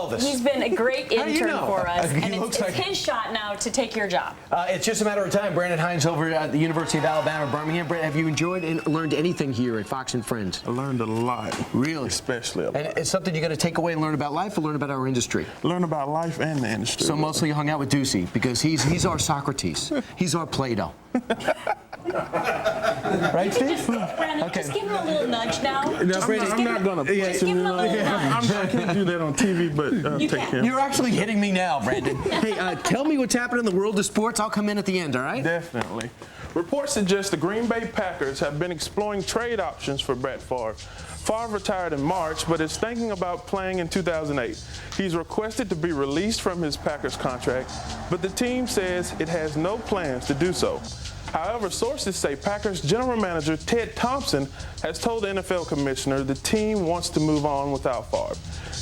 He's been a great intern for us, and it's like his shot now to take your job. It's just a matter of time. Brandon Hines over at the University of Alabama, Birmingham. Brandon, have you enjoyed and learned anything here at Fox and Friends? I learned a lot. Really? Especially a lot. And it's something you're going to take away and learn about life or learn about our industry? Learn about life and the industry. So mostly you hung out with Ducey because he's our Socrates. He's our Plato. Right, Steve? Brandon, just give him a little nudge now. No, Brandon, I'm not going to just give him a little nudge. I can't do that on TV, but take care. You're actually hitting me now, Brandon. Hey, tell me what's happening in the world of sports. I'll come in at the end, all right? Definitely. Reports suggest the Green Bay Packers have been exploring trade options for Brett Favre. Favre retired in March, but is thinking about playing in 2008. He's requested to be released from his Packers contract, but the team says it has no plans to do so. However, sources say Packers general manager Ted Thompson has told the NFL commissioner the team wants to move on without Favre.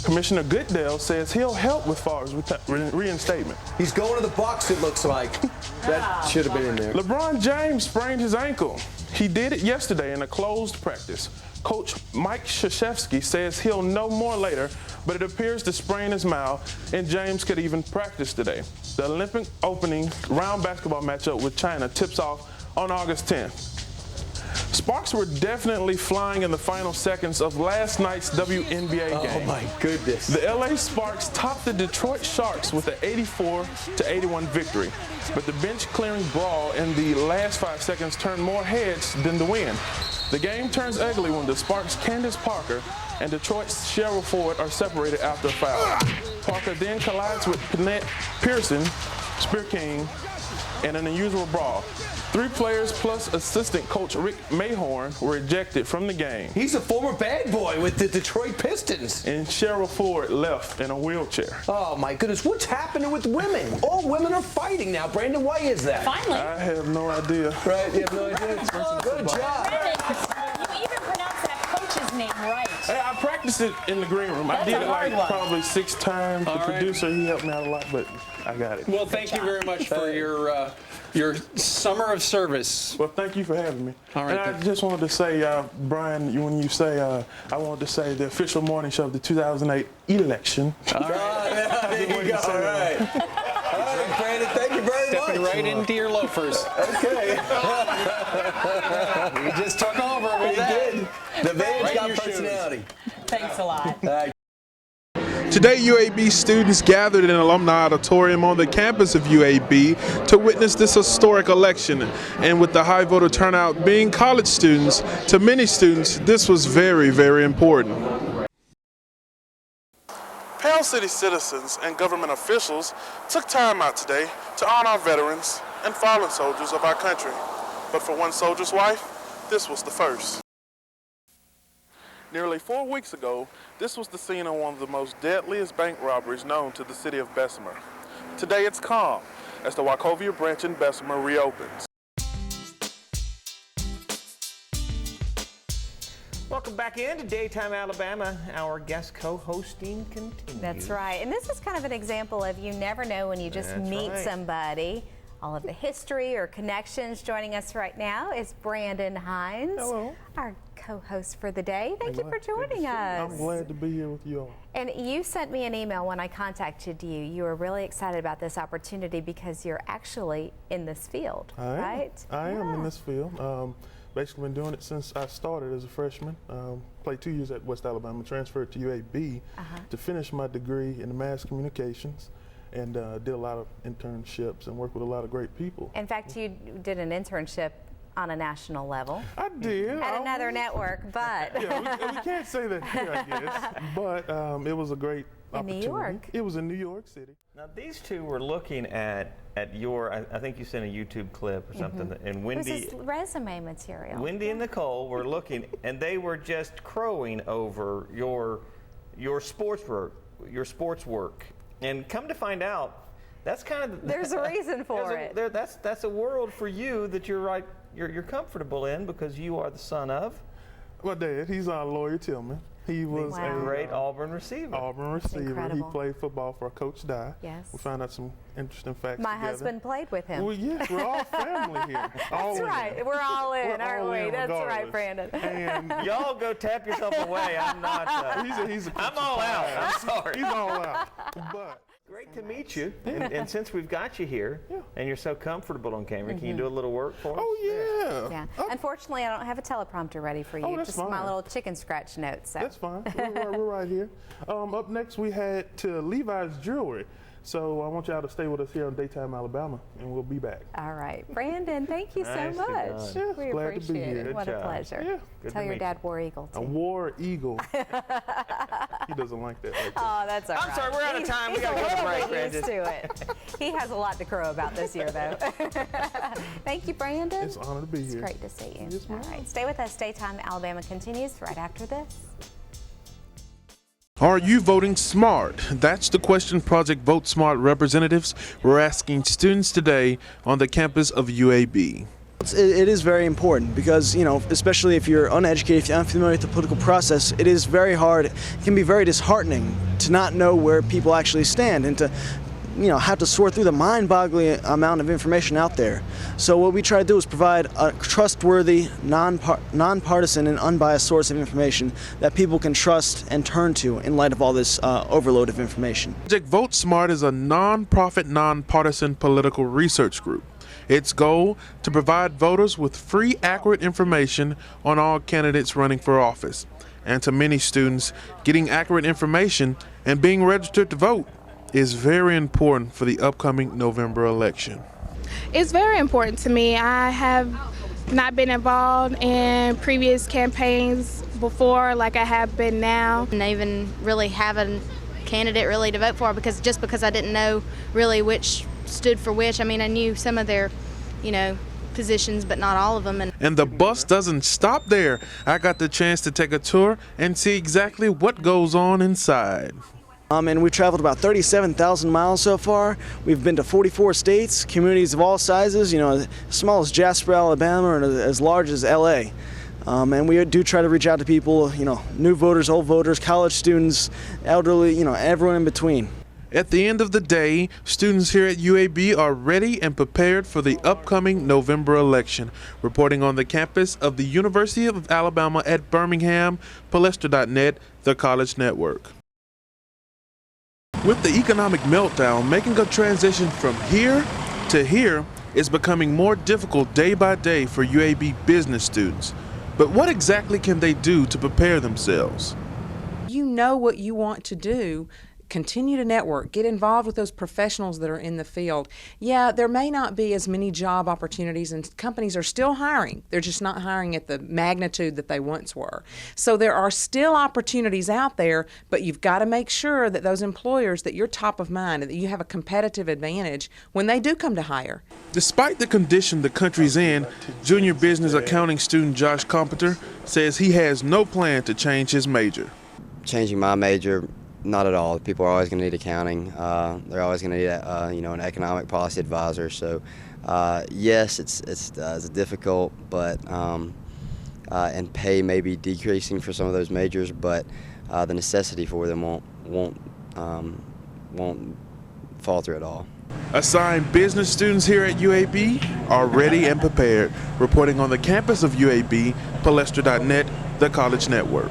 Commissioner Goodell says he'll help with Favre's reinstatement. He's going to the Bucs, it looks like. That should have been in there. LeBron James sprained his ankle. He did it yesterday in a closed practice. Coach Mike Krzyzewski says he'll know more later, but it appears the sprain is mild, and James could even practice today. The Olympic opening round basketball matchup with China tips off on August 10th. Sparks were definitely flying in the final seconds of last night's WNBA game. Oh my goodness. The LA Sparks topped the Detroit Sharks with an 84-81 victory, but the bench-clearing brawl in the last 5 seconds turned more heads than the win. The game turns ugly when the Sparks' Candace Parker and Detroit's Cheryl Ford are separated after a foul. Parker then collides with Panette Pearson, Spear King, in an unusual brawl. 3 players plus assistant coach Rick Mayhorn were ejected from the game. He's a former bad boy with the Detroit Pistons. And Cheryl Ford left in a wheelchair. Oh my goodness, what's happening with women? All women are fighting now. Brandon, why is that? Finally. I have no idea. Right, you have no idea? Good job. Brandon, you even pronounced that coach's name right. Hey, I practiced it in the green room. I did it like probably 6 times. The producer, he helped me out a lot, but I got it. Well, thank you very much for your summer of service. Well, thank you for having me. All right, and I just wanted to say, Brian, when you say, I wanted to say the official morning show of the 2008 election. All right, there you go. All right. All right, Brandon, thank you very much. Stepping right into your loafers. Okay. You just took over with He that. did. The man's Right in got your personality. Thanks a lot. Today, UAB students gathered in Alumni Auditorium on the campus of UAB to witness this historic election. And with the high voter turnout being college students, to many students, this was very, very important. Pell City citizens and government officials took time out today to honor our veterans and fallen soldiers of our country. But for one soldier's wife, this was the first. Nearly 4 weeks ago, this was the scene of one of the most deadliest bank robberies known to the city of Bessemer. Today it's calm as the Wachovia branch in Bessemer reopens. Welcome back into Daytime Alabama. Our guest co-hosting continues. That's right. And this is kind of an example of you never know when you just meet somebody. All of the history or connections. Joining us right now is Brandon Hines, our co-host for the day. Thank you for joining us. I'm glad to be here with you all. And you sent me an email when I contacted you. You were really excited about this opportunity because you're actually in this field, right? I am in this field. Basically been doing it since I started as a freshman. Played 2 years at West Alabama, transferred to UAB to finish my degree in mass communications. And did a lot of internships and worked with a lot lot people. In fact, you did an internship on a national level. I did. At another network, but. Yeah, we can't say that here, I guess. But it was a great opportunity. In New York. It was in New York City. Now, these two were looking at your, I think you sent a YouTube clip or something, and Wendy. This is resume material. Wendy and Nicole were looking, and they were just crowing over your sports work. And come to find out, that's kind of there's a reason for it. That's a world for you that you're comfortable in because you are the son of. My dad, he's our lawyer Tillman. He was Wow. a Great Auburn receiver. Auburn receiver. He incredible. played football for Coach Dye. Yes. We found out some interesting facts My together. husband played with him. Well, yes, we're all family here. That's right. We're all in, We're aren't all we? in That's right, regardless. Brandon. And Y'all go tap yourself away. I'm not. he's a I'm all out. I'm sorry. He's all out. But Great to meet you. And since we've got you here and you're so comfortable on camera, can you Mm-hmm. do a little work for us? oh yeah. Yeah. Unfortunately, I don't have a teleprompter ready for you. Oh, that's Just fine. my little chicken scratch notes. So. That's fine. We're right here. Up next, we had to Levi's Jewelry. So I want y'all to stay with us here on Daytime Alabama, and we'll be back. All right, Brandon, thank you so Nicely much. done. Yeah, We glad to be appreciate here. it. Good What job. a pleasure. Yeah. Good Tell to your meet dad War Eagle A too. war eagle. He doesn't like that. Right there. Oh, that's all right. I'm sorry, we're out of time. We He's gotta go to a break, little bit used Brandon. to it. He has a lot to crow about this year, though. Thank you, Brandon. It's an honor to be It's here. great to see you. Yes, All ma'am. right, stay with us. Daytime Alabama continues right after this. Are you voting smart? That's the question Project Vote Smart representatives were asking students today on the campus of UAB. It is very important because, especially if you're uneducated, if you're unfamiliar with the political process, it is very hard. It can be very disheartening to not know where people actually stand and to, have to sort through the mind-boggling amount of information out there. So what we try to do is provide a trustworthy, nonpartisan, and unbiased source of information that people can trust and turn to in light of all this overload of information. Project Vote Smart is a non-profit, nonpartisan political research group. Its goal to provide voters with free, accurate information on all candidates running for office. And to many students, getting accurate information and being registered to vote is very important for the upcoming November election. It's very important to me. I have not been involved in previous campaigns before like I have been now. And even really have a candidate really to vote for because I didn't know really which stood for which. I mean, I knew some of their, positions, but not all of them. And the bus doesn't stop there. I got the chance to take a tour and see exactly what goes on inside. And we've traveled about 37,000 miles so far. We've been to 44 states, communities of all sizes, as small as Jasper, Alabama, or as large as LA. And we do try to reach out to people, new voters, old voters, college students, elderly, everyone in between. At the end of the day, students here at UAB are ready and prepared for the upcoming November election. Reporting on the campus of the University of Alabama at Birmingham, Palestra.net, the College Network. With the economic meltdown, making a transition from here to here is becoming more difficult day by day for UAB business students. But what exactly can they do to prepare themselves? You know what you want to do. Continue to network, get involved with those professionals that are in the field. Yeah, there may not be as many job opportunities and companies are still hiring. They're just not hiring at the magnitude that they once were. So there are still opportunities out there, but you've got to make sure that those employers, that you're top of mind and that you have a competitive advantage when they do come to hire. Despite the condition the country's in, junior business accounting student Josh Competer says he has no plan to change his major. Changing my major, not at all. People are always going to need accounting. They're always going to need an economic policy advisor. So yes, it's difficult, but and pay may be decreasing for some of those majors, but the necessity for them won't fall through at all. Assigned business students here at UAB are ready and prepared. Reporting on the campus of UAB, Palestra.net, the College Network.